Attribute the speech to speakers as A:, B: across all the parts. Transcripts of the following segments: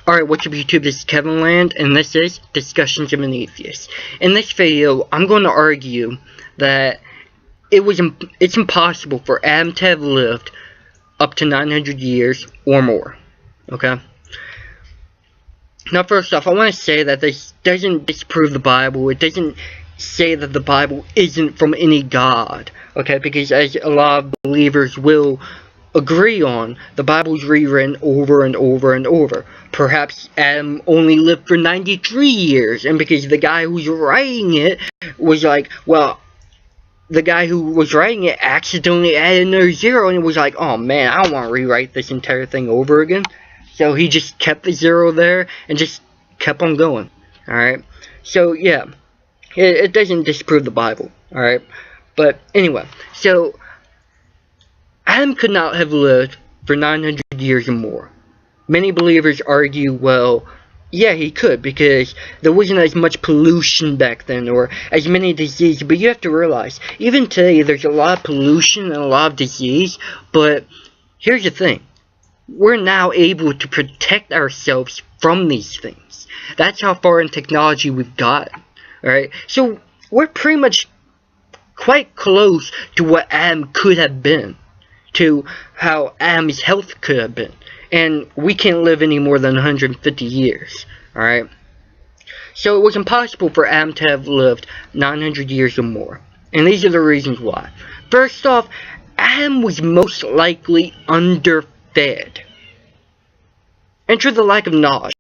A: Alright, what's up YouTube, this is Kevin Land, and this is Discussions of an Atheist. In this video, I'm going to argue that it's impossible for Adam to have lived up to 900 years or more. Okay? Now first off, I want to say that this doesn't disprove the Bible. It doesn't say that the Bible isn't from any God. Okay? Because as a lot of believers will agree on, the Bible's rewritten over and over and over. Perhaps Adam only lived for 93 years, and because the guy who's writing it was like, well, the guy who was writing it accidentally added another zero, and it was like, oh man, I don't want to rewrite this entire thing over again. So he just kept the zero there and just kept on going. Alright? So yeah, it doesn't disprove the Bible. Alright? But anyway, so Adam could not have lived for 900 years or more. Many believers argue, well, yeah, he could, because there wasn't as much pollution back then, or as many diseases. But you have to realize, even today, there's a lot of pollution and a lot of disease. But here's the thing. We're now able to protect ourselves from these things. That's how far in technology we've gotten. Alright? So, we're pretty much quite close to what Adam could have been. To how Adam's health could have been. And we can't live any more than 150 years. Alright? So it was impossible for Adam to have lived 900 years or more. And these are the reasons why. First off, Adam was most likely underfed. Enter the lack of knowledge.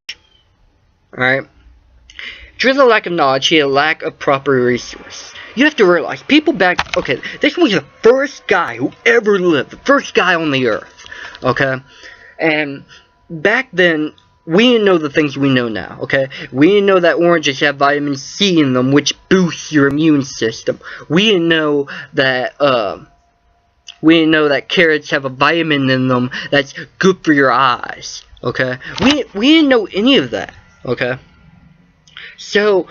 A: Alright? Through the lack of knowledge, he had a lack of proper resources. You have to realize, people back, okay, this was the first guy who ever lived, the first guy on the earth, okay? And back then, we didn't know the things we know now, okay? We didn't know that oranges have vitamin C in them, which boosts your immune system. We didn't know that, carrots have a vitamin in them that's good for your eyes, okay? We didn't know any of that, okay? So,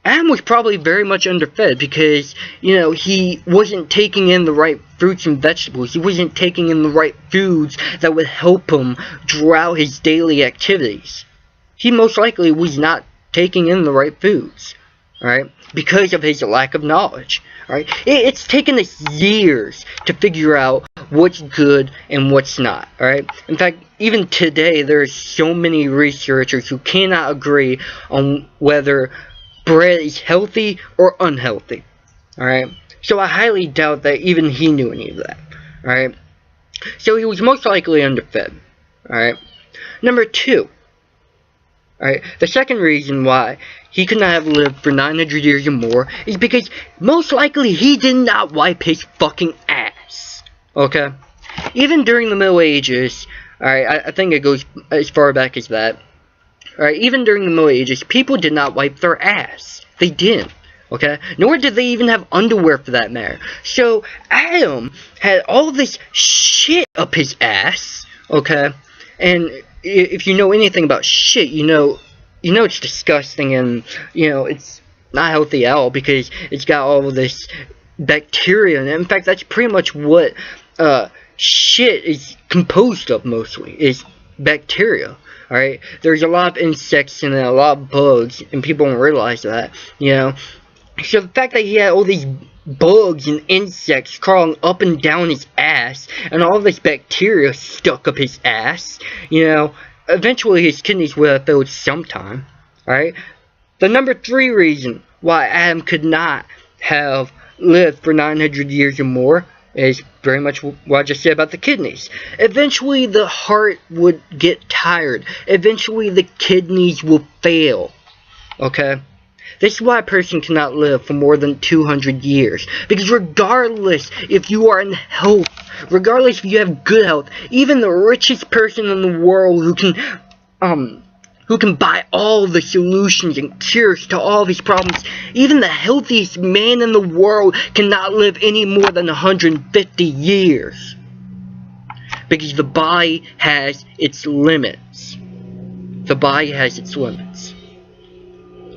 A: Adam was probably very much underfed because, you know, he wasn't taking in the right fruits and vegetables. He wasn't taking in the right foods that would help him throughout his daily activities. He most likely was not taking in the right foods, alright, because of his lack of knowledge, alright. It's taken us years to figure out what's good and what's not, alright. In fact, even today, there's so many researchers who cannot agree on whether bread is healthy or unhealthy. Alright? So I highly doubt that even he knew any of that. Alright? So he was most likely underfed. Alright? Number two. Alright? The second reason why he could not have lived for 900 years or more is because most likely he did not wipe his fucking ass. Okay? Even during the Middle Ages, alright, I think it goes as far back as that. Alright, even during the Middle Ages, people did not wipe their ass. They didn't. Okay? Nor did they even have underwear for that matter. So, Adam had all this shit up his ass. Okay? And if you know anything about shit, you know it's disgusting and, you know, it's not healthy at all because it's got all of this bacteria in it. In fact, that's pretty much what, shit is composed of mostly, is bacteria. Alright, there's a lot of insects in it, a lot of bugs, and people don't realize that, you know. So the fact that he had all these bugs and insects crawling up and down his ass, and all this bacteria stuck up his ass, you know, eventually his kidneys would have failed sometime, alright. The number three reason why Adam could not have lived for 900 years or more is very much what I just said about the kidneys. Eventually the heart would get tired. Eventually the kidneys will fail. Okay? This is why a person cannot live for more than 200 years. Because regardless if you are in health, regardless if you have good health, even the richest person in the world who can buy all the solutions and cures to all these problems, even the healthiest man in the world cannot live any more than 150 years. Because the body has its limits. The body has its limits.